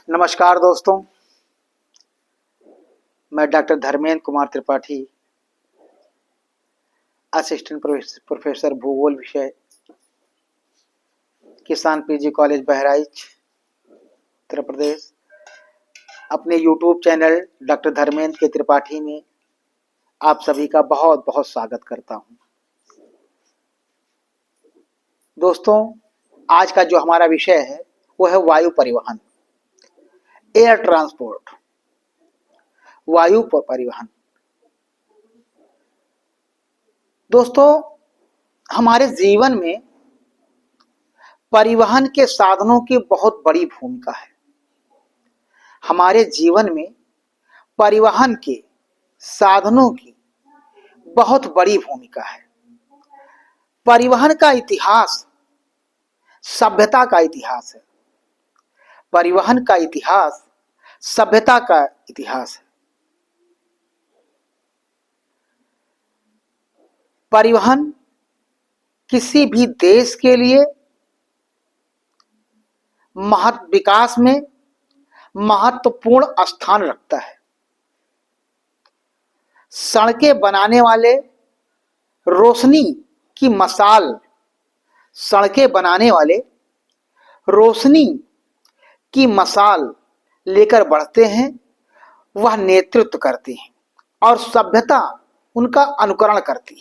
नमस्कार दोस्तों, मैं doctor Dharmendra Kumar Tripathi, assistant professor भूगोल विषय, किसान पीजी कॉलेज बहराइच, उत्तर प्रदेश, अपने यूट्यूब चैनल डॉक्टर धर्मेंद्र के त्रिपाठी में आप सभी का बहुत बहुत स्वागत करता हूं। दोस्तों, आज का जो हमारा विषय है वो है वायु परिवहन, एयर ट्रांसपोर्ट, वायु परिवहन। दोस्तों, हमारे जीवन में परिवहन के साधनों की बहुत बड़ी भूमिका है। हमारे जीवन में परिवहन के साधनों की बहुत बड़ी भूमिका है। परिवहन का इतिहास सभ्यता का इतिहास है। परिवहन का इतिहास सभ्यता का इतिहास है। परिवहन किसी भी देश के लिए विकास में महत्वपूर्ण स्थान रखता है। सड़कें बनाने वाले रोशनी की मशाल, सड़कें बनाने वाले रोशनी की मशाल लेकर बढ़ते हैं, वह नेतृत्व करते हैं और सभ्यता उनका अनुकरण करती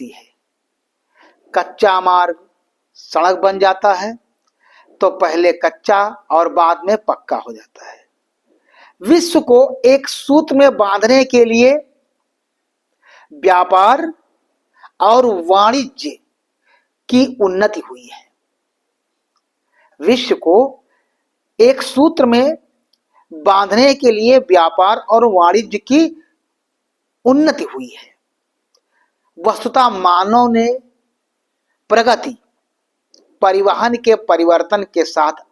है कच्चा मार्ग सड़क बन जाता है तो पहले कच्चा और बाद में पक्का हो जाता है। विश्व को एक सूत्र में बांधने के लिए व्यापार और वाणिज्य की उन्नति हुई है। विश्व को एक सूत्र में बांधने के लिए व्यापार और वाणिज्य की उन्नति हुई है। वस्तुतः मानव ने प्रगति परिवहन के परिवर्तन के साथ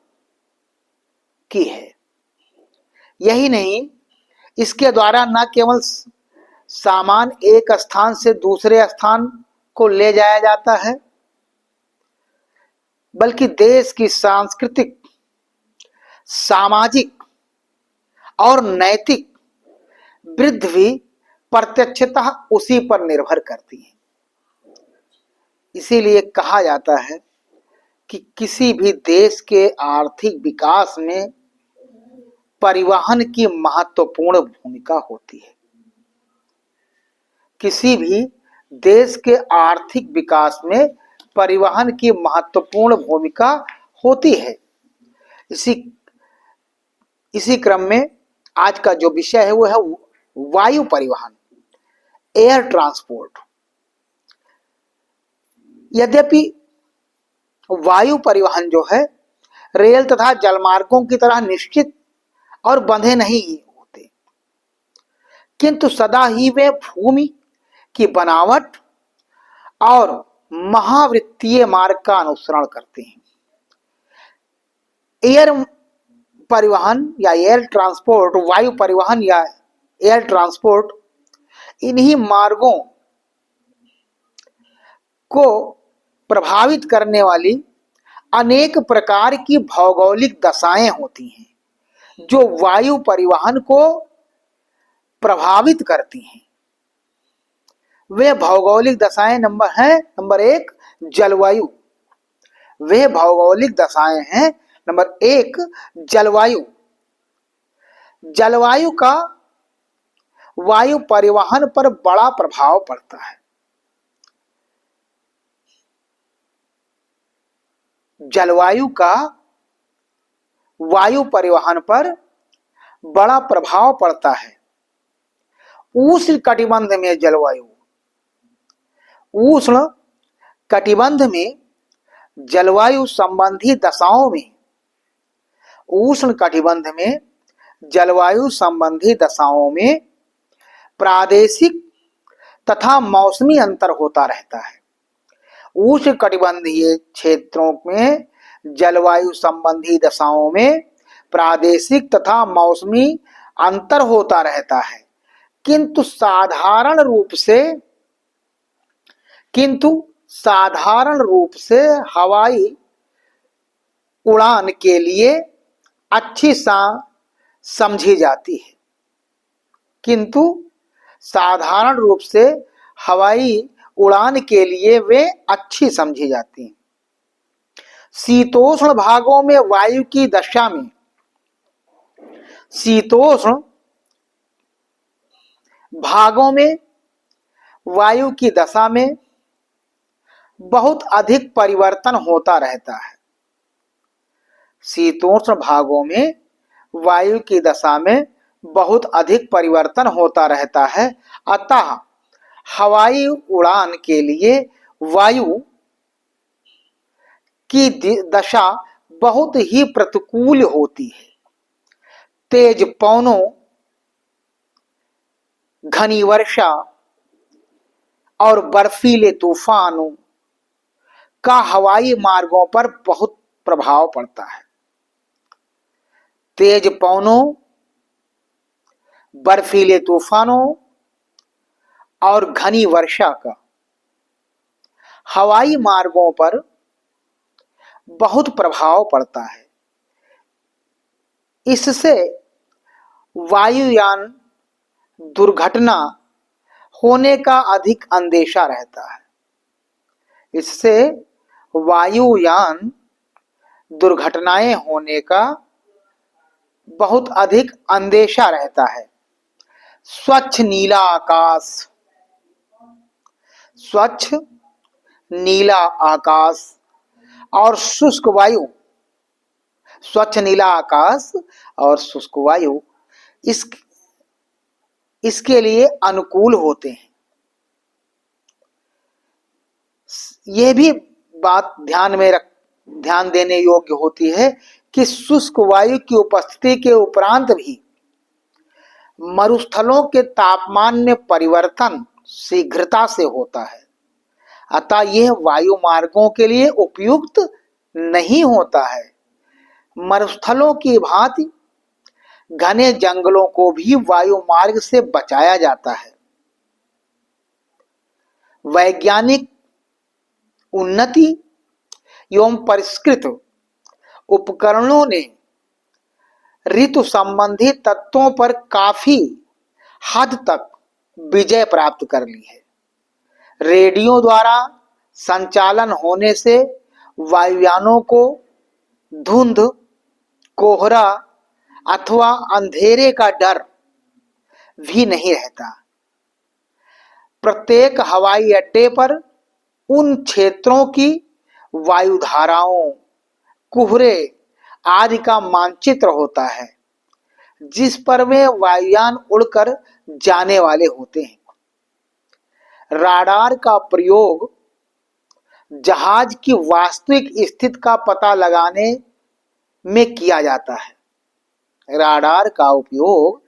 की है। यही नहीं, इसके द्वारा न केवल सामान एक स्थान से दूसरे स्थान को ले जाया जाता है, बल्कि देश की सांस्कृतिक, सामाजिक और नैतिक वृद्धि भी प्रत्यक्षतः उसी पर निर्भर करती है। इसीलिए कहा जाता है कि किसी भी देश के आर्थिक विकास में परिवहन की महत्वपूर्ण भूमिका होती है। किसी भी देश के आर्थिक विकास में परिवहन की महत्वपूर्ण भूमिका होती है। इसी क्रम में आज का जो विषय है वो है वायु परिवहन, एयर ट्रांसपोर्ट। यद्यपि वायु परिवहन जो है रेल तथा जलमार्गों की तरह निश्चित और बंधे नहीं होते, किंतु सदा ही वे भूमि की बनावट और महावृत्तीय मार्ग का अनुसरण करते हैं। एयर परिवहन या एयर ट्रांसपोर्ट, वायु परिवहन या एयर ट्रांसपोर्ट इन्हीं मार्गों को प्रभावित करने वाली अनेक प्रकार की भौगोलिक दशाएं होती हैं जो वायु परिवहन को प्रभावित करती हैं। वे भौगोलिक दशाएं नंबर एक, जलवायु। वे भौगोलिक दशाएं हैं नंबर एक, जलवायु। जलवायु का वायु परिवहन पर बड़ा प्रभाव पड़ता है। जलवायु का वायु परिवहन पर बड़ा प्रभाव पड़ता है। उष्ण कटिबंध में जलवायु, उष्ण कटिबंध में जलवायु संबंधी दशाओं में, उष्ण कटिबंध में जलवायु संबंधी दशाओं में प्रादेशिक तथा मौसमी अंतर होता रहता है। उष्ण कटिबंधीय क्षेत्रों में जलवायु संबंधी दशाओं में प्रादेशिक तथा मौसमी अंतर होता रहता है, किंतु साधारण रूप से हवाई उड़ान के लिए अच्छी समझी जाती है, किंतु साधारण रूप से हवाई उड़ान के लिए वे अच्छी समझी जाती हैं। शीतोष्ण भागों में वायु की दशा में शीतोष्ण भागों में वायु की दशा में बहुत अधिक परिवर्तन होता रहता है। शीतोष्ण भागों में वायु की दशा में बहुत अधिक परिवर्तन होता रहता है, अतः हवाई उड़ान के लिए वायु की दशा बहुत ही प्रतिकूल होती है। तेज पवनों, घनी वर्षा और बर्फीले तूफानों का हवाई मार्गों पर बहुत प्रभाव पड़ता है। तेज पवनों, बर्फीले तूफानों और घनी वर्षा का हवाई मार्गों पर बहुत प्रभाव पड़ता है। इससे वायुयान दुर्घटना होने का अधिक अंदेशा रहता है। इससे वायुयान दुर्घटनाएं होने का बहुत अधिक अंदेशा रहता है। स्वच्छ नीला आकाश, स्वच्छ नीला आकाश और शुष्क वायु, स्वच्छ नीला आकाश और शुष्क वायु इसके लिए अनुकूल होते हैं। यह भी बात ध्यान देने योग्य होती है कि शुष्क वायु की उपस्थिति के उपरांत भी मरुस्थलों के तापमान में परिवर्तन शीघ्रता से होता है, अतः यह वायु मार्गों के लिए उपयुक्त नहीं होता है। मरुस्थलों की भांति घने जंगलों को भी वायु मार्ग से बचाया जाता है। वैज्ञानिक उन्नति एवं परिष्कृत उपकरणों ने ऋतु संबंधी तत्वों पर काफी हद तक विजय प्राप्त कर ली है। रेडियो द्वारा संचालन होने से वायुयानों को धुंध, कोहरा अथवा अंधेरे का डर भी नहीं रहता। प्रत्येक हवाई अड्डे पर उन क्षेत्रों की वायुधाराओं, कुहरे आदि का मानचित्र होता है जिस पर वे वायुयान उड़कर जाने वाले होते हैं। राडार का प्रयोग जहाज की वास्तविक स्थिति का पता लगाने में किया जाता है। राडार का उपयोग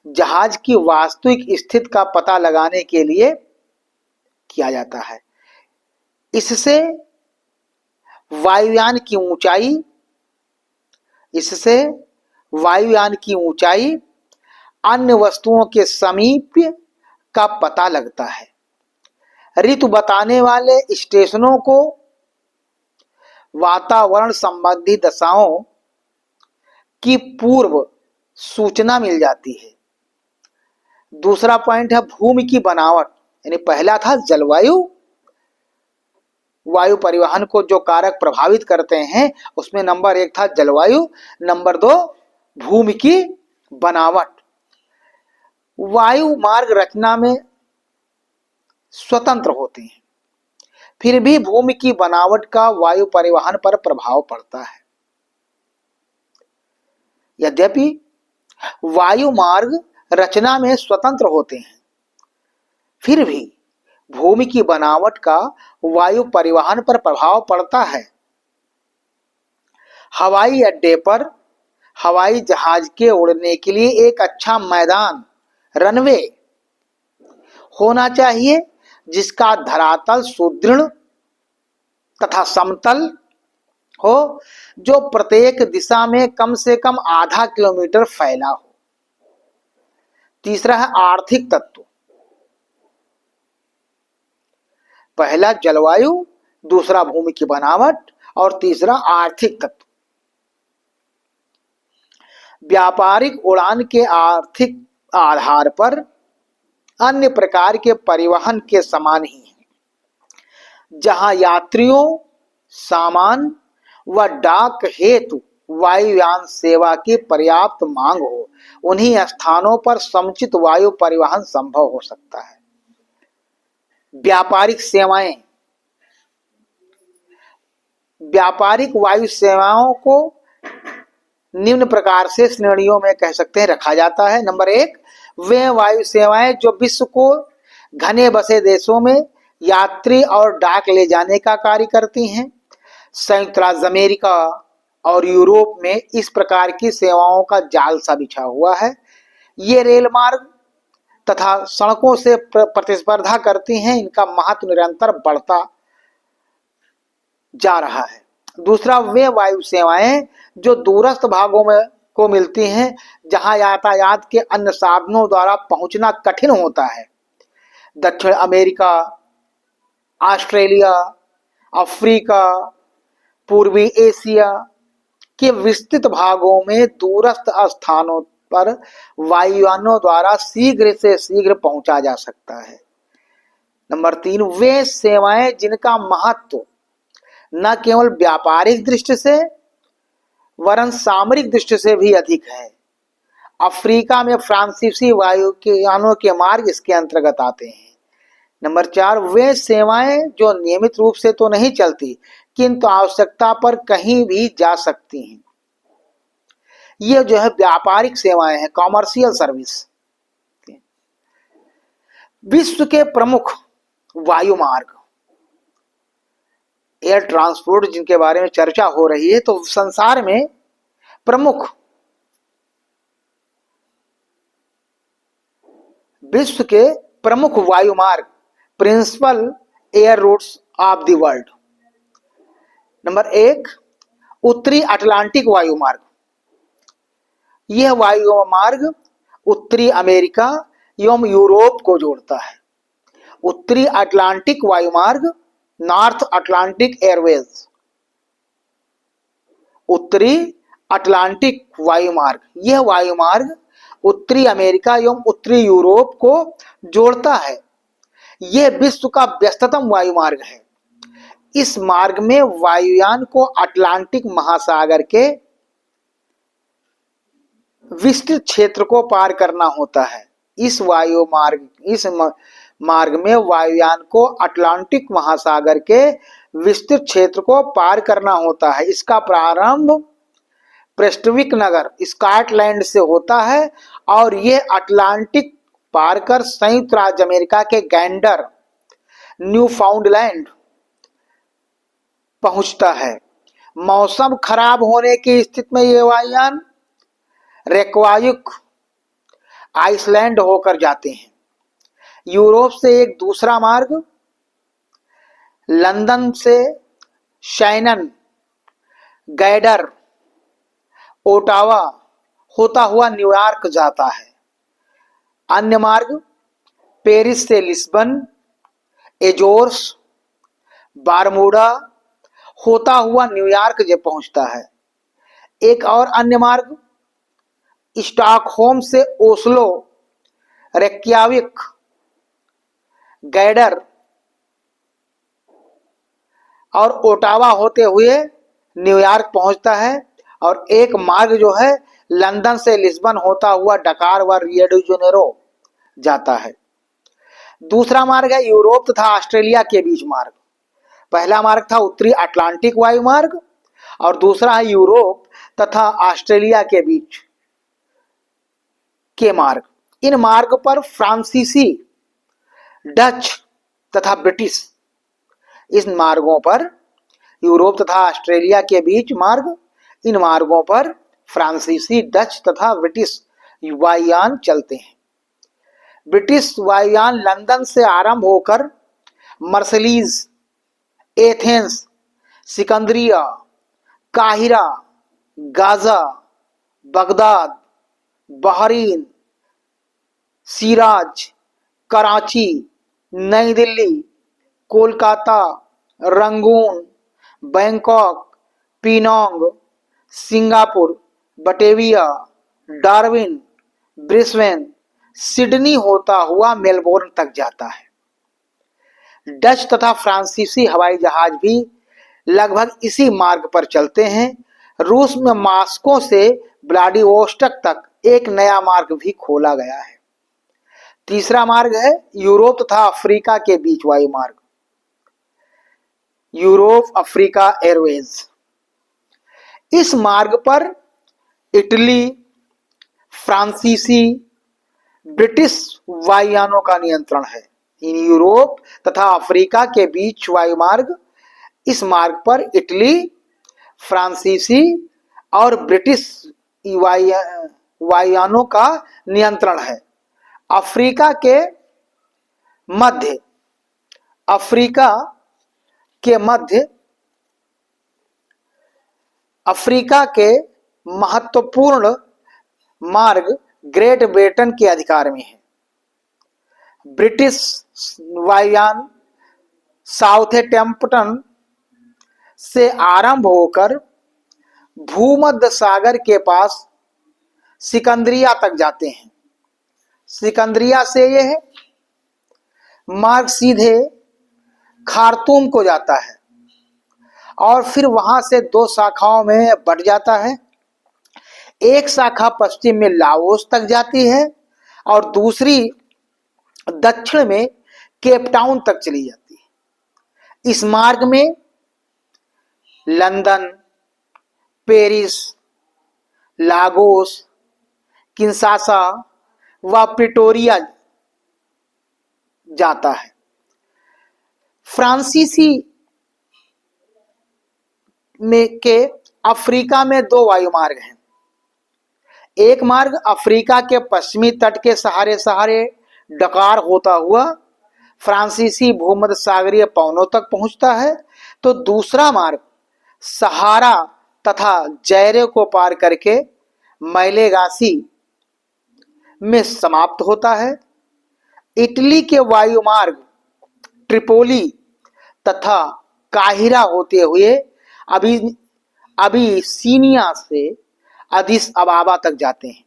जहाज की वास्तविक स्थिति का पता लगाने के लिए किया जाता है। इससे वायुयान की ऊंचाई अन्य वस्तुओं के समीप का पता लगता है। ऋतु बताने वाले स्टेशनों को वातावरण संबंधी दशाओं की पूर्व सूचना मिल जाती है। दूसरा पॉइंट है भूमि की बनावट, यानी पहला था जलवायु, वायु परिवहन को जो कारक प्रभावित करते हैं उसमें नंबर 1 था जलवायु, नंबर 2 भूमि की बनावट। वायु मार्ग रचना में स्वतंत्र होते हैं, फिर भी भूमि की बनावट का वायु परिवहन पर प्रभाव पड़ता है। यद्यपि वायु मार्ग रचना में स्वतंत्र होते हैं, फिर भी भूमि की बनावट का वायु परिवहन पर प्रभाव पड़ता है। हवाई अड्डे पर हवाई जहाज के उड़ने के लिए एक अच्छा मैदान, रनवे होना चाहिए जिसका धरातल सुदृढ़ तथा समतल हो, जो प्रत्येक दिशा में कम से कम आधा किलोमीटर फैला हो। तीसरा है आर्थिक तत्व। पहला जलवायु, दूसरा भूमि की बनावट और तीसरा आर्थिक तत्व। व्यापारिक उड़ान के आर्थिक आधार पर अन्य प्रकार के परिवहन के समान ही है। जहां यात्रियों, सामान व डाक हेतु वायुयान सेवा की पर्याप्त मांग हो, उन्हीं स्थानों पर समुचित वायु परिवहन संभव हो सकता है। व्यापारिक सेवाएं। व्यापारिक वायु सेवाओं को निम्न प्रकार से श्रेणियों में कह सकते हैं रखा जाता है। नंबर 1, वे वायु सेवाएं जो विश्व को घने बसे देशों में यात्री और डाक ले जाने का कार्य करती हैं। संयुक्त राज्य अमेरिका और यूरोप में इस प्रकार की सेवाओं का जाल सा बिछा हुआ है। ये रेल मार्ग तथा सड़कों से प्रतिस्पर्धा करती हैं। इनका महत्व निरंतर बढ़ता जा रहा है। दूसरा, वे वायु सेवाएं जो दूरस्थ भागों में को मिलती हैं, जहां यातायात के अन्य साधनों द्वारा पहुंचना कठिन होता है। दक्षिण अमेरिका, ऑस्ट्रेलिया, अफ्रीका, पूर्वी एशिया के विस्तृत भागों में दूरस्थ स्थानों पर वायुयानों द्वारा शीघ्र से शीघ्र पहुंचा जा सकता है। नंबर 3, वे सेवाएं जिनका महत्व न केवल व्यापारिक दृष्टि से वरन सामरिक दृष्टि से भी अधिक है। अफ्रीका में फ्रांसीसी वायुयानों के मार्ग इसके अंतर्गत आते हैं। नंबर 4, वे सेवाएं जो नियमित रूप से तो नहीं चलती किंतु आवश्यकता पर कहीं भी जा सकती हैं। ये जो है व्यापारिक सेवाएं हैं, कॉमर्शियल सर्विस। विश्व के प्रमुख वायु मार्ग, एयर ट्रांसपोर्ट जिनके बारे में चर्चा हो रही है, तो संसार में प्रमुख विश्व के प्रमुख वायु मार्ग, principal air routes of the world. Number 1, उत्तरी अटलांटिक वायु मार्ग। यह वायु मार्ग उत्तरी अमेरिका एवं यूरोप को जोड़ता है। उत्तरी अटलांटिक वायु मार्ग, नॉर्थ अटलांटिक एयरवेज। उत्तरी अटलांटिक वायु मार्ग, यह वायु मार्ग उत्तरी अमेरिका एवं उत्तरी यूरोप को जोड़ता है। यह विश्व का व्यस्ततम वायु मार्ग है। इस मार्ग में वायुयान को अटलांटिक महासागर के विस्तृत क्षेत्र को पार करना होता है। इस मार्ग में वायुयान को अटलांटिक महासागर के विस्तृत क्षेत्र को पार करना होता है। इसका प्रारंभ प्रेस्टविक नगर स्कॉटलैंड से होता है और यह अटलांटिक पार कर संयुक्त राज्य अमेरिका के गैंडर, न्यूफाउंडलैंड पहुंचता है। मौसम खराब होने की स्थिति में ये वायुयान रेकवायुक आइसलैंड होकर जाते हैं। यूरोप से एक दूसरा मार्ग लंदन से शैनन, गैडर, ओटावा होता हुआ न्यूयॉर्क जाता है। अन्य मार्ग पेरिस से लिस्बन, एजोर्स, बारमूडा होता हुआ न्यूयॉर्क जे पहुंचता है। एक और अन्य मार्ग स्टॉकहोम से ओस्लो, रेक्याविक, गैडर और ओटावा होते हुए न्यूयॉर्क पहुंचता है। और एक मार्ग जो है लंदन से लिस्बन होता हुआ डकार व रियो डी जेनेरो जाता है। दूसरा मार्ग है यूरोप तथा ऑस्ट्रेलिया के बीच मार्ग। पहला मार्ग था उत्तरी अटलांटिक वायु मार्ग और दूसरा है यूरोप तथा ऑस्ट्रेलिया के बीच के मार्ग। इन मार्ग पर फ्रांसीसी, डच तथा ब्रिटिश, इन मार्गों पर यूरोप तथा ऑस्ट्रेलिया के बीच मार्ग, इन मार्गों पर फ्रांसीसी, डच तथा ब्रिटिश वायुयान चलते हैं। ब्रिटिश वायुयान लंदन से आरंभ होकर मर्सलीज, एथेंस, सिकंदरिया, काहिरा, Gaza, Baghdad, Bahrain, Shiraz, Karachi, Nai Delhi, Kolkata, Rangoon, Bangkok, Penang, Singapore, Batavia, Darwin, Brisbane, Sydney होता हुआ मेलबोर्न तक जाता है। डच तथा फ्रांसीसी हवाई जहाज भी लगभग इसी मार्ग पर चलते हैं। रूस में मॉस्को से व्लादिवोस्टॉक तक एक नया मार्ग भी खोला गया है। तीसरा मार्ग है यूरोप तथा अफ्रीका के बीच वायु मार्ग, यूरोप अफ्रीका एयरवेज। इस मार्ग पर इटली, फ्रांसीसी, ब्रिटिश वायुयानों का नियंत्रण है। इन यूरोप तथा अफ्रीका के बीच वायुमार्ग, इस मार्ग पर इटली, फ्रांसीसी और ब्रिटिश वायुयानों का नियंत्रण है। अफ्रीका के मध्य अफ्रीका के महत्वपूर्ण मार्ग ग्रेट ब्रिटेन के अधिकार में है। ब्रिटिश वायुयान साउथैम्प्टन से आरंभ होकर भूमध्य सागर के पास सिकंदरिया तक जाते हैं। सिकंदरिया से यह मार्ग सीधे खार्तूम को जाता है और फिर वहां से दो शाखाओं में बट जाता है। एक शाखा पश्चिम में लाओस तक जाती है और दूसरी दक्षिण में केपटाउन तक चली जाती है। इस मार्ग में लंदन, पेरिस, लागोस, किंशासा व प्रिटोरिया जाता है। फ्रांसीसी में के अफ्रीका में दो वायुमार्ग हैं। एक मार्ग अफ्रीका के पश्चिमी तट के सहारे सहारे डकार होता हुआ फ्रांसीसी भूमध्य सागरीय पवनों तक पहुंचता है, तो दूसरा मार्ग सहारा तथा जैरे को पार करके मैलेगासी में समाप्त होता है। इटली के वायुमार्ग ट्रिपोली तथा काहिरा होते हुए अबिसीनिया से अदिस अबाबा तक जाते हैं।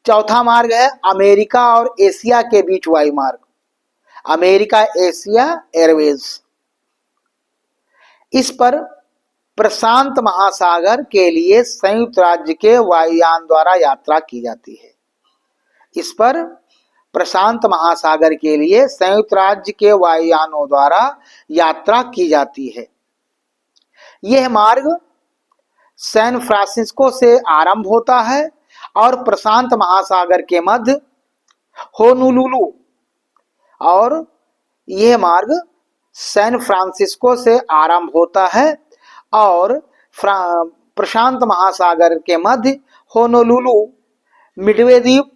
चौथा मार्ग है अमेरिका और एशिया के बीच वायुमार्ग, अमेरिका एशिया एयरवेज। इस पर प्रशांत महासागर के लिए संयुक्त राज्य के वायुयान द्वारा यात्रा की जाती है। इस पर प्रशांत महासागर के लिए संयुक्त राज्य के वायुयानों द्वारा यात्रा की जाती है। यह मार्ग सैन फ्रांसिस्को से आरंभ होता है और प्रशांत महासागर के मध्य होनोलुलु, और यह मार्ग सैन फ्रांसिस्को से आरंभ होता है और प्रशांत महासागर के मध्य होनोलुलु, मिडवे द्वीप,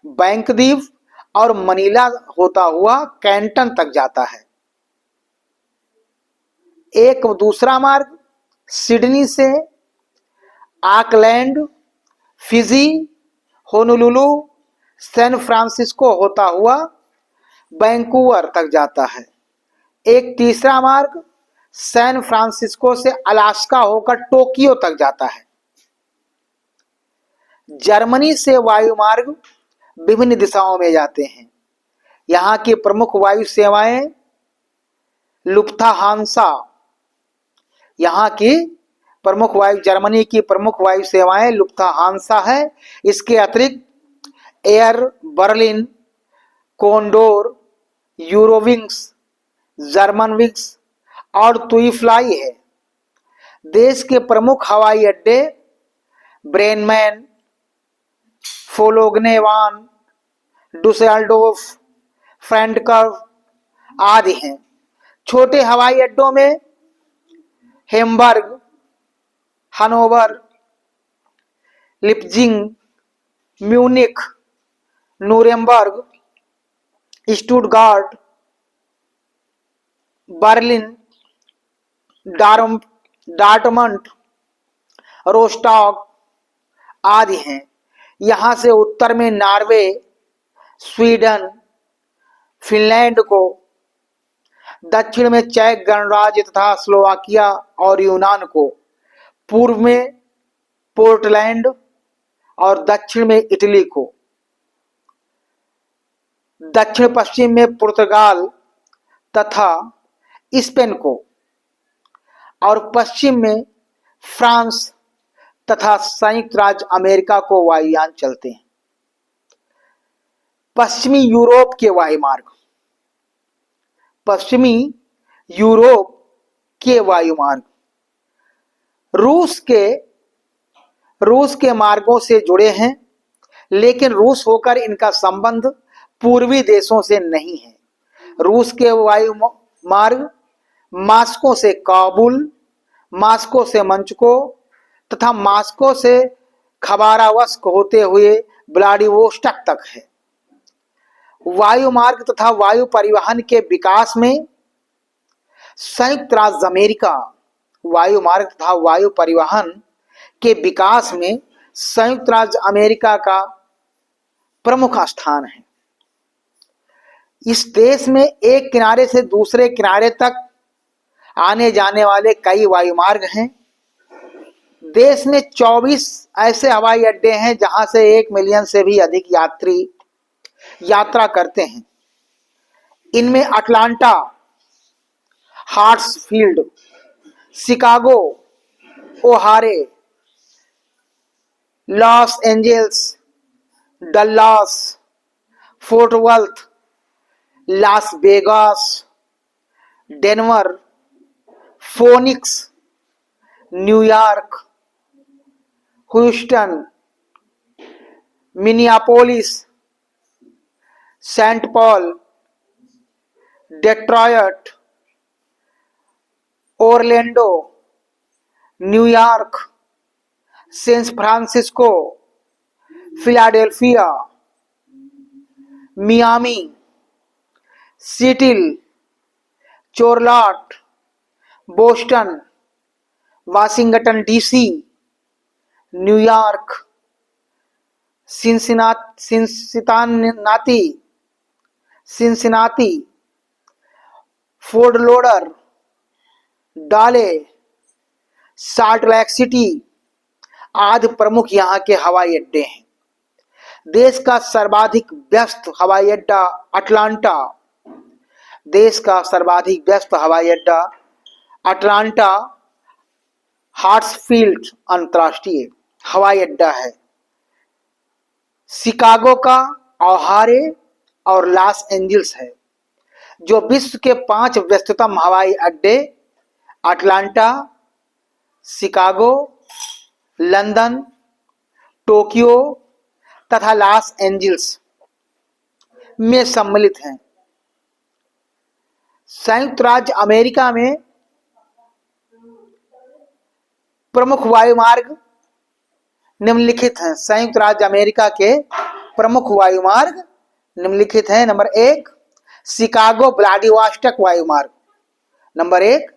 बैंक द्वीप और मनीला होता हुआ कैंटन तक जाता है। एक दूसरा मार्ग सिडनी से Auckland, Fiji, Honolulu, San Francisco होता हुआ वैंकूवर तक जाता है। एक तीसरा मार्ग सैन फ्रांसिस्को से अलास्का होकर टोक्यो तक जाता है। जर्मनी से वायुमार्ग विभिन्न दिशाओं में जाते हैं। यहाँ की प्रमुख वायु सेवाएं लुफ्थहांसा, यहाँ की प्रमुख वायु जर्मनी की प्रमुख वायु सेवाएं लुफ्थहांसा है। इसके अतिरिक्त Air Berlin, Condor, Eurowings, Germanwings और तुई है। देश के प्रमुख हवाई अड्डे ब्रेनमैन, फोलोगनेवान, डुसेल्डोर्फ, फ्रैंकफर्ट आदि हैं। छोटे हवाई अड्डों में Hamburg, Hanover, Leipzig, Munich, Nuremberg, Stuttgart, Berlin, Dortmund, Rostock आदि हैं। यहाँ से उत्तर में नॉर्वे, स्वीडन, फिनलैंड को, दक्षिण में चेक गणराज्य तथा स्लोवाकिया और यूनान को, पूर्व में पोर्टलैंड और दक्षिण में इटली को, दक्षिण पश्चिम में पुर्तगाल तथा स्पेन को और पश्चिम में फ्रांस तथा संयुक्त राज्य अमेरिका को वायुयान चलते हैं। पश्चिमी यूरोप के वायुमार्ग, पश्चिमी यूरोप के वायुमार्ग रूस के मार्गों से जुड़े हैं, लेकिन रूस होकर इनका संबंध पूर्वी देशों से नहीं है। रूस के वायु मार्ग मास्को से काबुल, मास्को से मंचको तथा मास्को से खबारावस्क होते हुए व्लादिवोस्टॉक तक है। वायु मार्ग तथा वायु परिवहन के विकास में संयुक्त राज्य अमेरिका, वायु मार्ग तथा वायु परिवहन के विकास में संयुक्त राज्य अमेरिका का प्रमुख स्थान है। इस देश में एक किनारे से दूसरे किनारे तक आने जाने वाले कई वायुमार्ग हैं। देश में 24 ऐसे हवाई अड्डे हैं जहां से 1 मिलियन से भी अधिक यात्री यात्रा करते हैं। इनमें Atlanta, Hartsfield, Chicago, O'Hare, Los Angeles, Dallas, Fort Worth, Las Vegas, Denver, Phoenix, New York, Houston, Minneapolis, Saint Paul, Detroit, Orlando, New York, San Francisco, Philadelphia, Miami, Seattle, Charlotte, Boston, Washington DC, New York, Cincinnati, Fort Lauderdale, Salt Lake City आदि प्रमुख यहाँ के हवाई अड्डे हैं। देश का सर्वाधिक व्यस्त हवाई अड्डा अटलांटा, देश का सर्वाधिक व्यस्त हवाई अड्डा अटलांटा हार्ट्सफील्ड अंतर्राष्ट्रीय हवाई अड्डा है। शिकागो का ओहारे और लॉस एंजल्स है। जो विश्व के 5 व्यस्ततम हवाई अड्डे अटलांटा, शिकागो, लंदन, टोक्यो तथा लॉस एंजल्स में सम्मिलित हैं। संयुक्त राज्य अमेरिका में प्रमुख वायुमार्ग निम्नलिखित हैं। संयुक्त राज्य अमेरिका के प्रमुख वायुमार्ग निम्नलिखित हैं। नंबर 1 शिकागो व्लादिवोस्टॉक वायुमार्ग। नंबर 1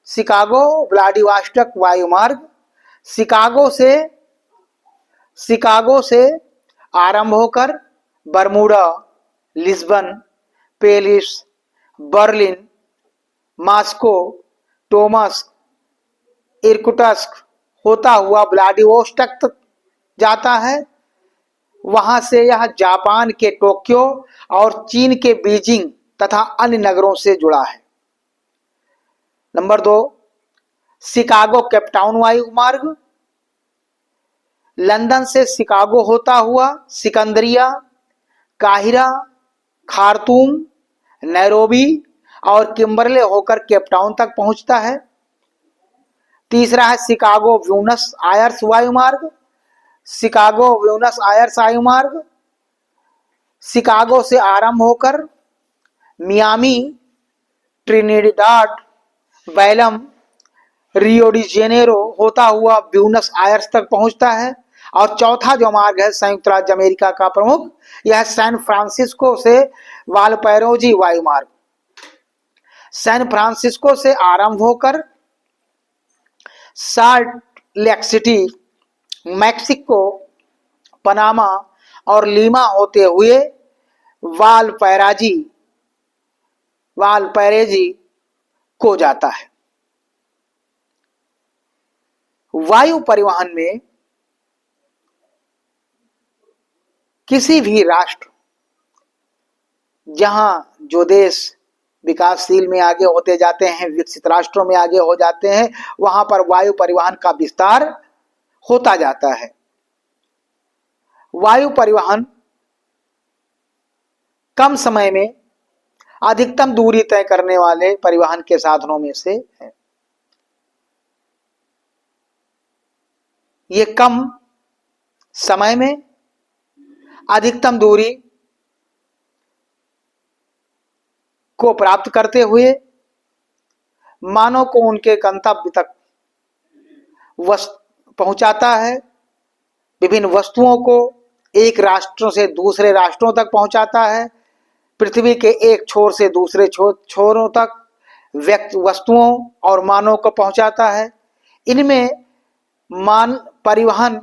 शिकागो व्लादिवोस्टॉक वायुमार्ग शिकागो से आरंभ होकर Bermuda, Lisbon, Paris, Berlin, Moscow, Tomsk, Irkutsk होता हुआ व्लादिवोस्टॉक तक जाता है। वहां से यह जापान के टोक्यो और चीन के बीजिंग तथा अन्य नगरों से जुड़ा है। नंबर 2 शिकागो केपटाउन वायुमार्ग। लंदन से शिकागो होता हुआ सिकंदरिया, काहिरा, खार्तूम, नैरोबी और किम्बरले होकर केपटाउन तक पहुंचता है। तीसरा है शिकागो ब्यूनस आयर्स वायुमार्ग। शिकागो ब्यूनस आयर्स वायुमार्ग शिकागो से आरंभ होकर Miami, Trinidad, Belem, Rio de Janeiro होता हुआ ब्यूनस आयर्स तक पहुंचता है। और चौथा जो मार्ग है संयुक्त राज्य अमेरिका का प्रमुख, यह सैन फ्रांसिस्को से वालपैरोजी वायुमार्ग। सैन फ्रांसिस्को से आरंभ होकर salt Lake city, Mexico, Panama और लीमा होते हुए वालपैराजी वालपैरेजी को जाता है। वायु परिवहन में किसी भी राष्ट्र, जहां जो देश विकासशील में आगे होते जाते हैं, विकसित राष्ट्रों में आगे हो जाते हैं, वहां पर वायु परिवहन का विस्तार होता जाता है। वायु परिवहन कम समय में अधिकतम दूरी तय करने वाले परिवहन के साधनों में से है। ये कम समय में अधिकतम दूरी को प्राप्त करते हुए मानव को उनके गंतव्य तक पहुंचाता है। विभिन्न वस्तुओं को एक राष्ट्र से दूसरे राष्ट्रों तक पहुंचाता है। पृथ्वी के एक छोर से दूसरे छोरों तक वस्तुओं और मानव को पहुंचाता है। इनमें परिवहन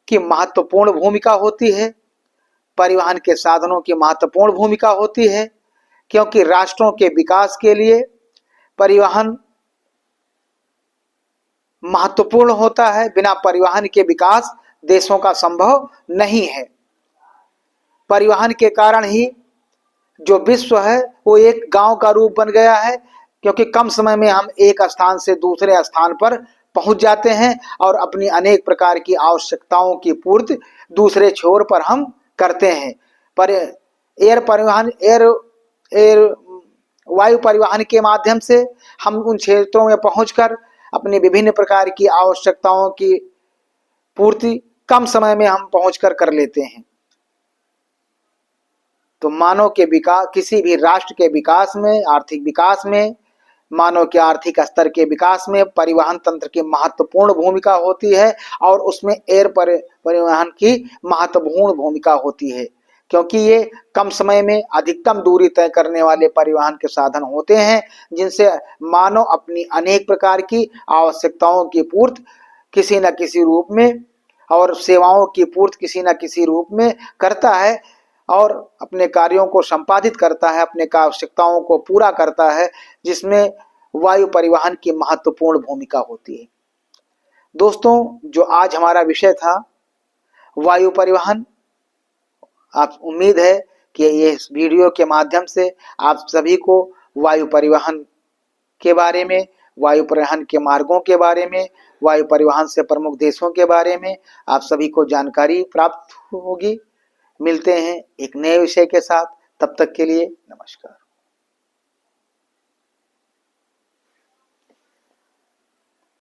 की महत्वपूर्ण भूमिका होती है। परिवहन के साधनों की महत्वपूर्ण भूमिका होती है, क्योंकि राष्ट्रों के विकास के लिए परिवहन महत्वपूर्ण होता है। बिना परिवहन के विकास देशों का संभव नहीं है। परिवहन के कारण ही जो विश्व है वो एक गांव का रूप बन गया है, क्योंकि कम समय में हम एक स्थान से दूसरे स्थान पर पहुंच जाते हैं और अपनी अनेक प्रकार की आवश्यकताओं की पूर्ति दूसरे छोर पर हम करते हैं। पर वायु परिवहन के माध्यम से हम उन क्षेत्रों में पहुंचकर अपनी विभिन्न प्रकार की आवश्यकताओं की पूर्ति कम समय में हम पहुंचकर कर लेते हैं। तो मानव के विकास, किसी भी राष्ट्र के विकास में, आर्थिक विकास में, मानव के आर्थिक स्तर के विकास में परिवहन तंत्र की महत्वपूर्ण भूमिका होती है और उसमें एयर परिवहन की महत्वपूर्ण भूमिका होती है, क्योंकि ये कम समय में अधिकतम दूरी तय करने वाले परिवहन के साधन होते हैं, जिनसे मानव अपनी अनेक प्रकार की आवश्यकताओं की पूर्ति किसी न किसी रूप में और सेवाओं की पूर्ति किसी न किसी रूप में करता है और अपने कार्यों को संपादित करता है, अपने आवश्यकताओं को पूरा करता है, जिसमें वायु परिवहन की महत्वपूर्ण भूमिका होती है। दोस्तों, जो आज हमारा विषय था वायु परिवहन, आप उम्मीद है कि ये इस वीडियो के माध्यम से आप सभी को वायु परिवहन के बारे में, वायु परिवहन के मार्गों के बारे में, वायु परिवहन से प्रमुख देशों के बारे में आप सभी को जानकारी प्राप्त होगी। मिलते हैं एक नए विषय के साथ, तब तक के लिए नमस्कार।